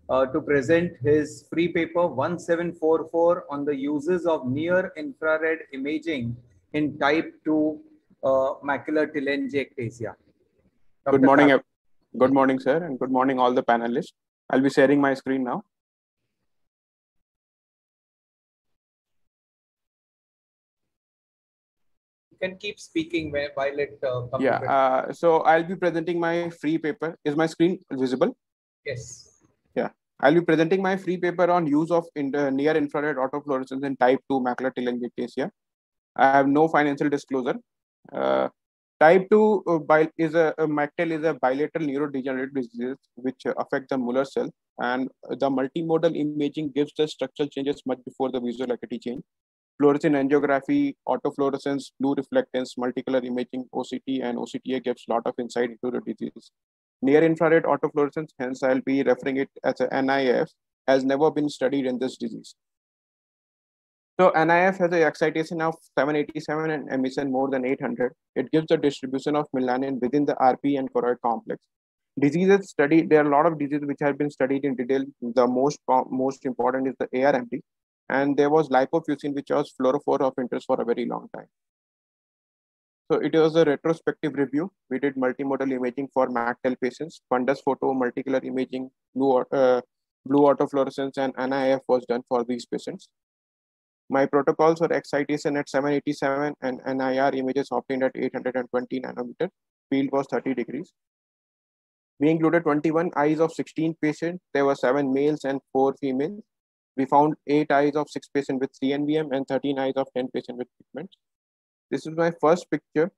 to present his free paper 1744 on the uses of near-infrared imaging in type 2 macular telangiectasia. Good morning. Good morning, sir, and good morning, all the panelists. I'll be sharing my screen now. Can keep speaking while it comes. So I'll be presenting my free paper. Is my screen visible? Yes. Yeah. I'll be presenting my free paper on use of near infrared autofluorescence in type 2 macular telangiectasia. I have no financial disclosure. Type 2 MACTEL is a bilateral neurodegenerative disease which affect the Muller cell, and the multimodal imaging gives the structural changes much before the visual acuity change. Fluorescent angiography, autofluorescence, blue reflectance, multicolor imaging, OCT, and OCTA gives a lot of insight into the disease. Near infrared autofluorescence, hence I'll be referring it as a NIF, has never been studied in this disease. So NIF has an excitation of 787 and emission more than 800. It gives the distribution of melanin within the RP and choroid complex. Diseases studied, there are a lot of diseases which have been studied in detail. The most important is the ARMD. And there was lipofuscin, which was fluorophore of interest for a very long time. So it was a retrospective review. We did multimodal imaging for MACTEL patients, fundus photo, multicolor imaging, blue autofluorescence, and NIF was done for these patients. My protocols were excitation at 787 and NIR images obtained at 820 nanometer. Field was 30 degrees. We included 21 eyes of 16 patients. There were 7 males and 4 females. We found 8 eyes of 6 patients with CNVM and 13 eyes of 10 patients with pigments. This is my first picture,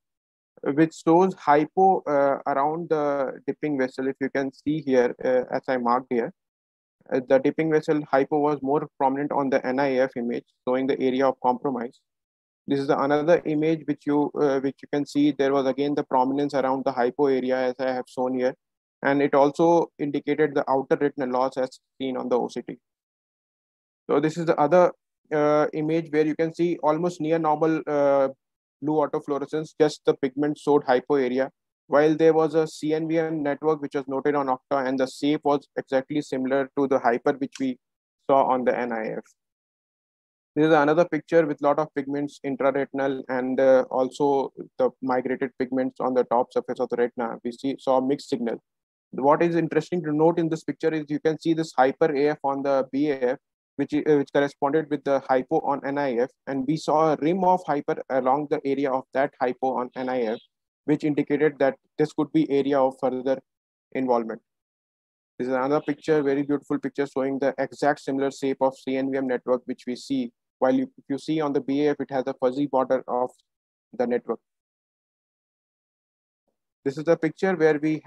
which shows hypo around the dipping vessel. If you can see here, as I marked here, the dipping vessel hypo was more prominent on the NIF image, showing the area of compromise. This is another image which you can see. There was again the prominence around the hypo area, as I have shown here, and it also indicated the outer retinal loss as seen on the OCT. So this is the other image where you can see almost near normal blue autofluorescence, just the pigment showed hypo area, while there was a CNVM network which was noted on Octa, and the shape was exactly similar to the hyper which we saw on the NIF. This is another picture with a lot of pigments intraretinal and also the migrated pigments on the top surface of the retina. We saw mixed signal. What is interesting to note in this picture is you can see this hyper AF on the BAF, which corresponded with the hypo on NIF, and we saw a rim of hyper along the area of that hypo on NIF, which indicated that this could be area of further involvement. This is another picture, very beautiful picture showing the exact similar shape of CNVM network which we see. While if you see on the BAF, it has a fuzzy border of the network. This is the picture where we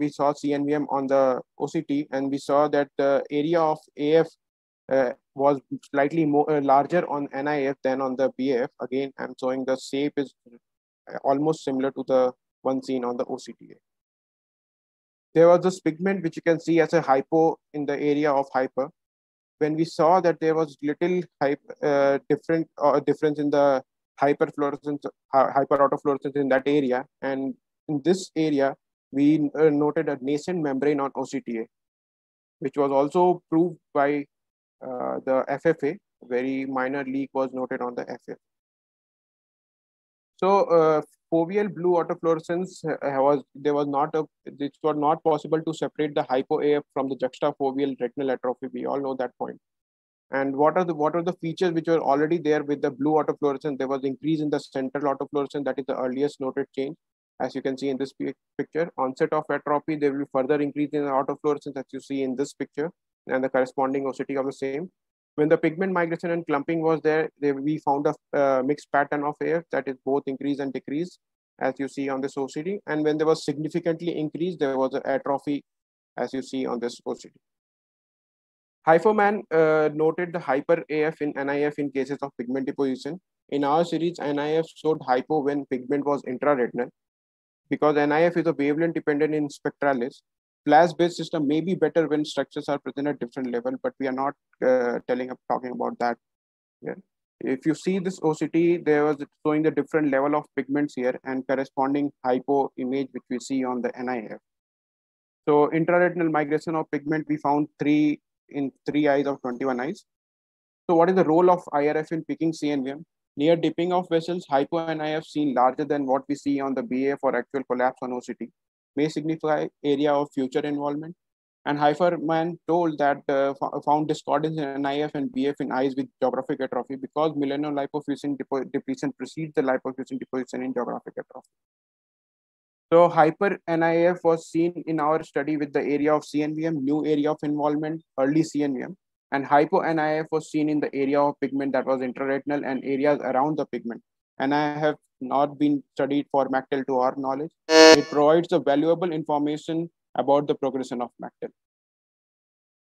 saw CNVM on the OCT, and we saw that the area of AF was slightly more larger on NIF than on the BAF. Again, I'm showing the shape is almost similar to the one seen on the OCTA. There was this pigment which you can see as a hypo in the area of hyper. When we saw that there was little difference in the hyperfluorescence, hyperautofluorescence in that area, and in this area we noted a nascent membrane on OCTA, which was also proved by the FFA. Very minor leak was noted on the FFA. So foveal blue autofluorescence it was not possible to separate the hypo-AF from the juxtafoveal retinal atrophy. We all know that point. And what are the features which were already there with the blue autofluorescence? There was increase in the central autofluorescence, that is the earliest noted change. As you can see in this picture, onset of atrophy, there will be further increase in the autofluorescence as you see in this picture and the corresponding OCT of the same. When the pigment migration and clumping was there, we found a mixed pattern of AF, that is both increase and decrease as you see on this OCT. And when there was significantly increased, there was an atrophy as you see on this OCT. Hyphoman noted the hyper AF in NIF in cases of pigment deposition. In our series, NIF showed hypo when pigment was intraretinal. Because NIF is a wavelength dependent in spectralis, flash-based system may be better when structures are present at different level, but we are not talking about that here. If you see this OCT, there was showing the different level of pigments here and corresponding hypo image which we see on the NIF. So intraretinal migration of pigment, we found 3 in 3 eyes of 21 eyes. So what is the role of IRF in picking CNVM? Near dipping of vessels, hypo-NIF seen larger than what we see on the BAF or actual collapse on OCT may signify area of future involvement. And Hyphoman told that found discordance in NIF and BF in eyes with geographic atrophy because melanolipofuscin depletion precedes the lipofuscin deposition in geographic atrophy. So hyper-NIF was seen in our study with the area of CNVM, new area of involvement, early CNVM. And hypo-NIF was seen in the area of pigment that was intraretinal and areas around the pigment. And I have not been studied for MACTEL to our knowledge. It provides a valuable information about the progression of MACTEL.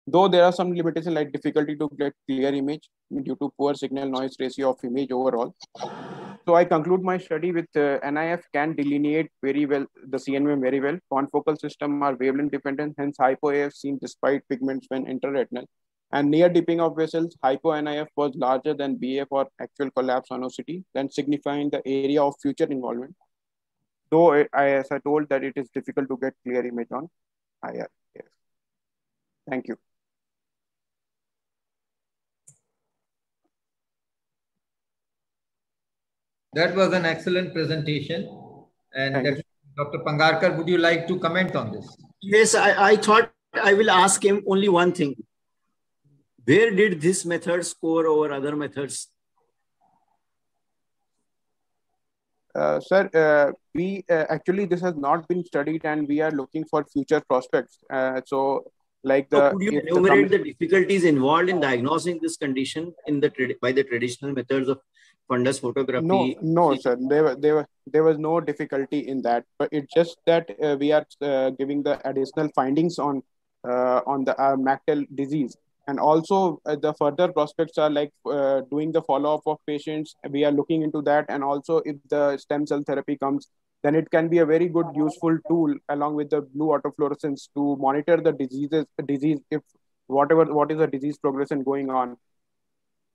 Though there are some limitations like difficulty to get clear image due to poor signal noise ratio of image overall. So I conclude my study with NIF can delineate very well the CNVM very well. Confocal system are wavelength dependent, hence hypo-AF seen despite pigments when intraretinal. And near dipping of vessels, hypo-NIF was larger than BF or actual collapse on OCT, then signifying the area of future involvement. Though, as I told that it is difficult to get clear image on IRF. Thank you. That was an excellent presentation. And Dr. Pangarkar, would you like to comment on this? Yes, I thought I will ask him only one thing. Where did this method score over other methods? Sir, we actually this has not been studied, and we are looking for future prospects. So could you enumerate the difficulties involved in diagnosing this condition in by the traditional methods of fundus photography? No, sir. There was no difficulty in that, but it's just that we are giving the additional findings on the MACTEL disease. And also the further prospects are like doing the follow-up of patients. We are looking into that. And also if the stem cell therapy comes, then it can be a very good, useful tool along with the blue autofluorescence to monitor the disease if what is the disease progression going on.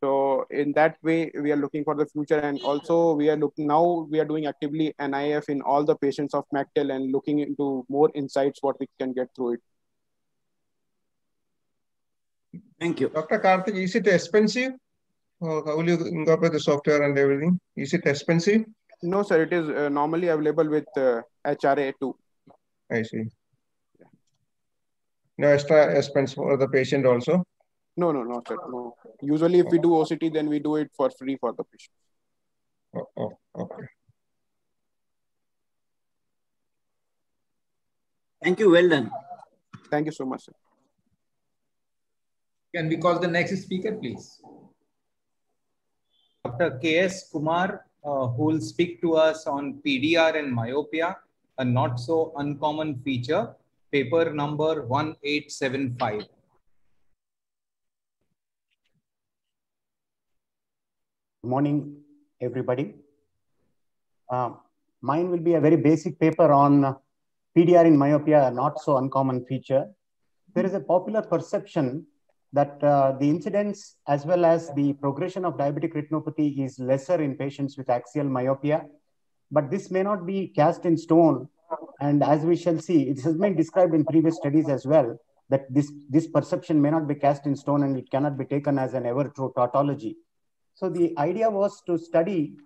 So in that way, we are looking for the future. And also we are doing actively NIF in all the patients of MACTEL and looking into more insights what we can get through it. Thank you. Dr. Karthik, is it expensive? How will you incorporate the software and everything? Is it expensive? No, sir. It is normally available with HRA too. I see. No extra expense for the patient also? No, sir. No. Usually if we do OCT, then we do it for free for the patient. Okay. Thank you. Well done. Thank you so much, sir. Can we call the next speaker, please? Dr. K.S. Kumar, who will speak to us on PDR and myopia, a not so uncommon feature, paper number 1875. Good morning, everybody. Mine will be a very basic paper on PDR in myopia, a not so uncommon feature. There is a popular perception that the incidence as well as the progression of diabetic retinopathy is lesser in patients with axial myopia, but this may not be cast in stone. And as we shall see, it has been described in previous studies as well, that this perception may not be cast in stone and it cannot be taken as an ever true tautology. So the idea was to study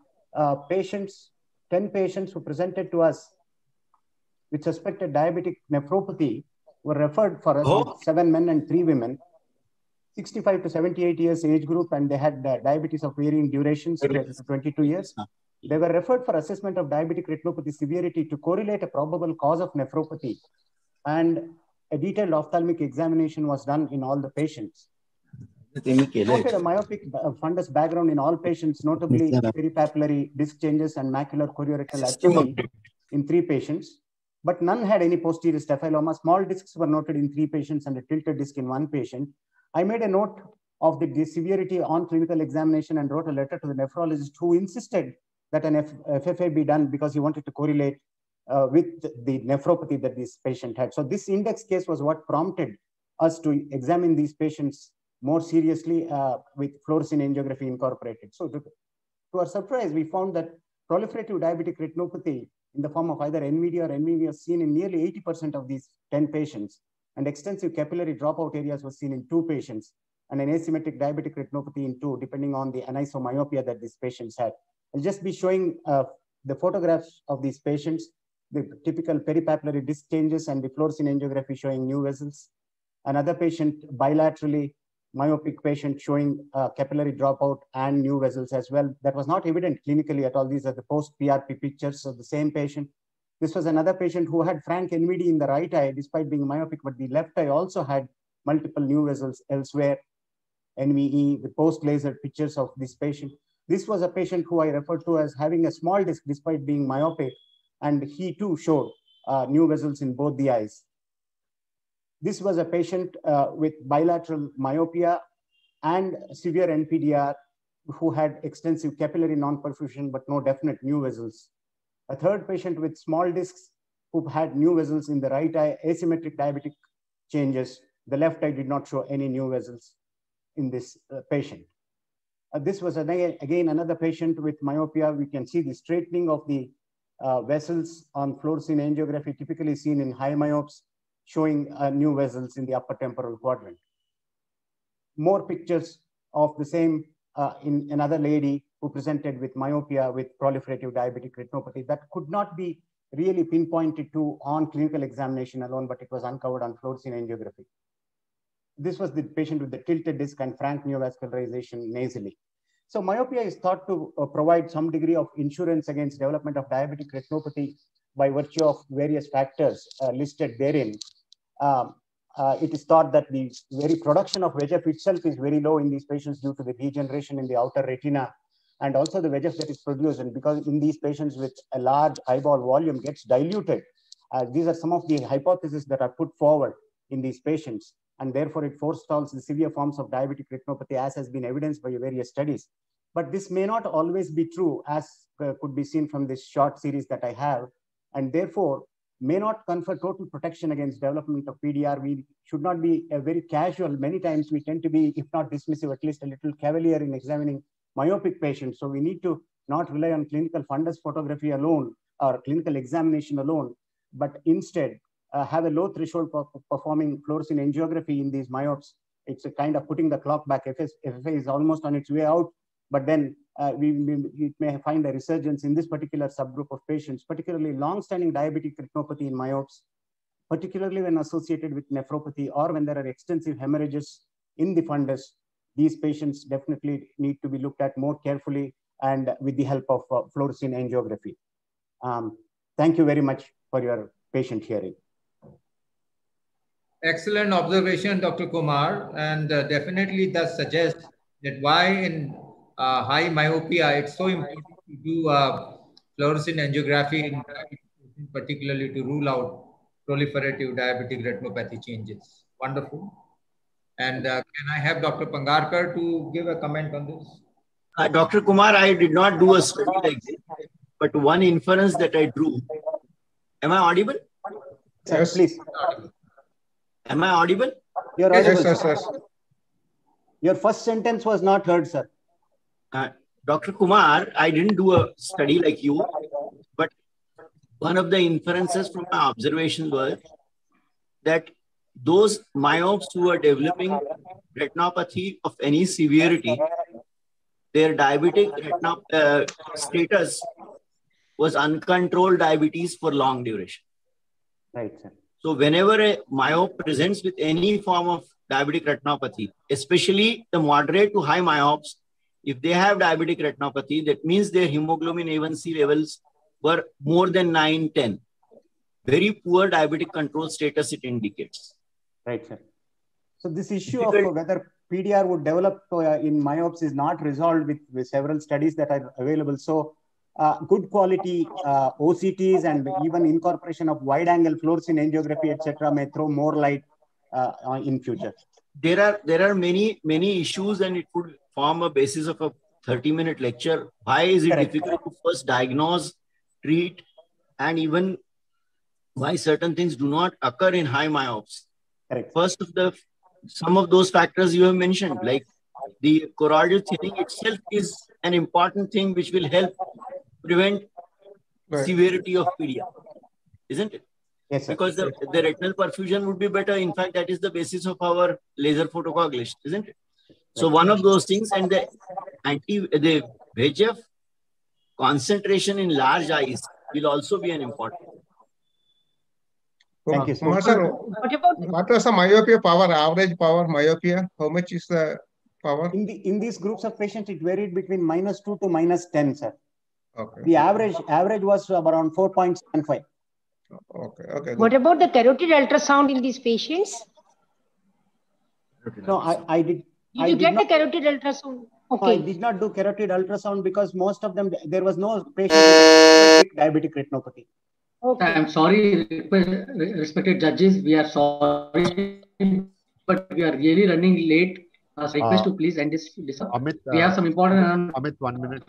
patients 10 patients who presented to us with suspected diabetic nephropathy were referred for us with 7 men and 3 women, 65 to 78 years age group, and they had diabetes of varying durations, 22 years. They were referred for assessment of diabetic retinopathy severity to correlate a probable cause of nephropathy, and a detailed ophthalmic examination was done in all the patients. Noted a myopic fundus background in all patients, notably peripapillary disc changes and macular chorioretinal atrophy in 3 patients, but none had any posterior staphyloma. Small discs were noted in 3 patients and a tilted disc in 1 patient. I made a note of the severity on clinical examination and wrote a letter to the nephrologist who insisted that an FFA be done because he wanted to correlate with the nephropathy that this patient had. So this index case was what prompted us to examine these patients more seriously with fluorescein angiography incorporated. So to our surprise, we found that proliferative diabetic retinopathy in the form of either NVD or NVV was seen in nearly 80% of these 10 patients, and extensive capillary dropout areas was seen in 2 patients, and an asymmetric diabetic retinopathy in 2, depending on the anisomyopia that these patients had. I'll just be showing the photographs of these patients, the typical peripapillary disc changes and the fluorescein angiography showing new vessels. Another patient, bilaterally myopic patient, showing capillary dropout and new vessels as well. That was not evident clinically at all. These are the post-PRP pictures of the same patient. This was another patient who had frank NVD in the right eye, despite being myopic, but the left eye also had multiple new vessels elsewhere. NVE, the post-laser pictures of this patient. This was a patient who I referred to as having a small disc despite being myopic, and he too showed new vessels in both the eyes. This was a patient with bilateral myopia and severe NPDR who had extensive capillary non-perfusion but no definite new vessels. A third patient with small discs who had new vessels in the right eye, asymmetric diabetic changes. The left eye did not show any new vessels in this patient. This was again another patient with myopia. We can see the straightening of the vessels on fluorescein angiography, typically seen in high myopes, showing new vessels in the upper temporal quadrant. More pictures of the same in another lady who presented with myopia with proliferative diabetic retinopathy that could not be really pinpointed to on clinical examination alone, but it was uncovered on fluorescein angiography. This was the patient with the tilted disc and frank neovascularization nasally. So myopia is thought to provide some degree of insurance against development of diabetic retinopathy by virtue of various factors listed therein. It is thought that the very production of VEGF itself is very low in these patients due to the degeneration in the outer retina, and also the VEGF that is produced, and because in these patients with a large eyeball volume gets diluted. These are some of the hypotheses that are put forward in these patients, and therefore it forestalls the severe forms of diabetic retinopathy, as has been evidenced by various studies. But this may not always be true, as could be seen from this short series that I have, and therefore may not confer total protection against development of PDR. We should not be very casual. Many times we tend to be, if not dismissive, at least a little cavalier in examining myopic patients. So we need to not rely on clinical fundus photography alone or clinical examination alone, but instead have a low threshold for performing fluorescein angiography in these myopes. It's a kind of putting the clock back. FFA is almost on its way out, but then we may find a resurgence in this particular subgroup of patients, particularly long-standing diabetic retinopathy in myopes, particularly when associated with nephropathy or when there are extensive hemorrhages in the fundus. These patients definitely need to be looked at more carefully and with the help of fluorescein angiography. Thank you very much for your patient hearing. Excellent observation, Dr. Kumar, and definitely does suggest that why in high myopia it's so important to do fluorescein angiography, particularly to rule out proliferative diabetic retinopathy changes. Wonderful. And can I have Dr. Pangarkar to give a comment on this? Dr. Kumar, I did not do a study like this, but one inference that I drew. Am I audible? Yes, please. Am I audible? You're audible. Yes, yes. Your first sentence was not heard, sir. Dr. Kumar, I didn't do a study like you, but one of the inferences from my observation was that those myopes who are developing retinopathy of any severity, their diabetic status was uncontrolled diabetes for long duration. Right, sir. So whenever a myope presents with any form of diabetic retinopathy, especially the moderate to high myopes, if they have diabetic retinopathy, that means their hemoglobin A1C levels were more than 9, 10. Very poor diabetic control status it indicates. Right, sir. So this issue of whether PDR would develop in myopes is not resolved with several studies that are available. So good quality OCTs and even incorporation of wide angle fluorescein angiography, etc., may throw more light in future. There are many issues, and it could form a basis of a 30-minute lecture. Why is it difficult to first diagnose, treat, and even why certain things do not occur in high myopes? Correct. First of some of those factors you have mentioned, like the choroidal thinning itself is an important thing which will help prevent severity of PDR, isn't it? Yes, sir. Because the retinal perfusion would be better. In fact, that is the basis of our laser photocoagulation, isn't it? So one of those things, and the VEGF concentration in large eyes will also be an important thing. Thank you, sir. What was the myopia power, average power myopia? How much is the power? In these groups of patients, it varied between -2 to -10, sir. Okay. The average was around 4.75. Okay. What about the carotid ultrasound in these patients? No, I did. Did you get the carotid ultrasound? Okay. No, I did not do carotid ultrasound because most of them, there was no patient with diabetic retinopathy. Okay. I'm sorry, respected judges. We are sorry, but we are really running late. Request to please end this. Amit, we have some important. Amit, 1 minute.